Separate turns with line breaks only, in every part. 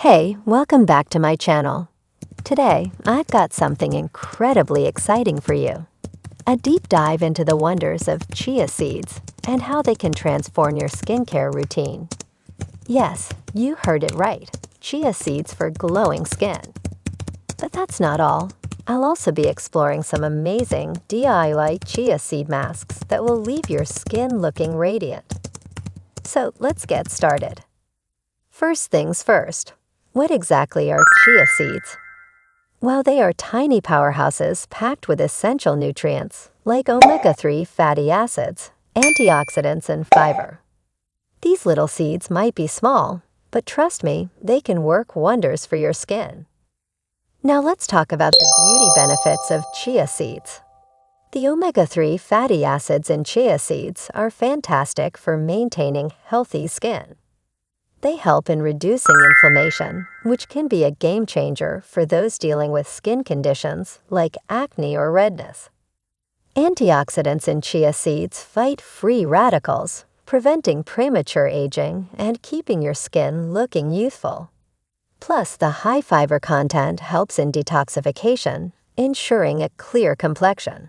Hey, welcome back to my channel. Today, I've got something incredibly exciting for you. A deep dive into the wonders of chia seeds and how they can transform your skincare routine. Yes, you heard it right. Chia seeds for glowing skin. But that's not all. I'll also be exploring some amazing DIY chia seed masks that will leave your skin looking radiant. So let's get started. First things first. What exactly are chia seeds? Well, they are tiny powerhouses packed with essential nutrients like omega-3 fatty acids, antioxidants, and fiber. These little seeds might be small, but trust me, they can work wonders for your skin. Now let's talk about the beauty benefits of chia seeds. The omega-3 fatty acids in chia seeds are fantastic for maintaining healthy skin. They help in reducing inflammation, which can be a game changer for those dealing with skin conditions like acne or redness. Antioxidants in chia seeds fight free radicals, preventing premature aging and keeping your skin looking youthful. Plus, the high fiber content helps in detoxification, ensuring a clear complexion.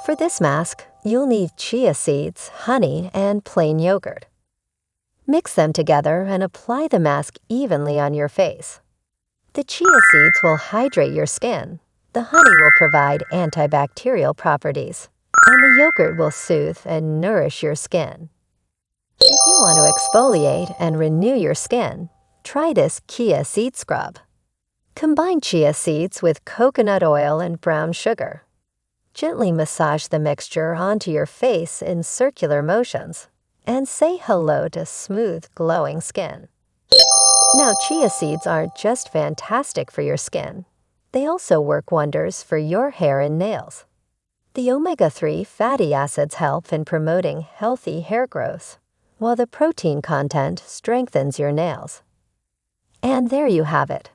For this mask, you'll need chia seeds, honey, and plain yogurt. Mix them together and apply the mask evenly on your face. The chia seeds will hydrate your skin, the honey will provide antibacterial properties, and the yogurt will soothe and nourish your skin. If you want to exfoliate and renew your skin, try this chia seed scrub. Combine chia seeds with coconut oil and brown sugar. Gently massage the mixture onto your face in circular motions and say hello to smooth, glowing skin. Now, chia seeds aren't just fantastic for your skin. They also work wonders for your hair and nails. The omega-3 fatty acids help in promoting healthy hair growth, while the protein content strengthens your nails. And there you have it,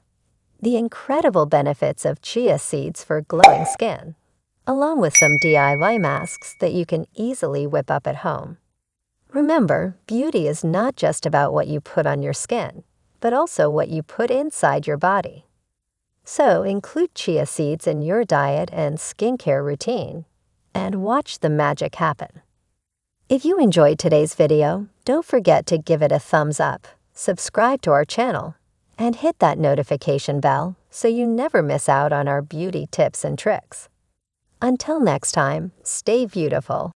the incredible benefits of chia seeds for glowing skin, along with some DIY masks that you can easily whip up at home. Remember, beauty is not just about what you put on your skin, but also what you put inside your body. So include chia seeds in your diet and skincare routine, and watch the magic happen. If you enjoyed today's video, don't forget to give it a thumbs up, subscribe to our channel, and hit that notification bell so you never miss out on our beauty tips and tricks. Until next time, stay beautiful.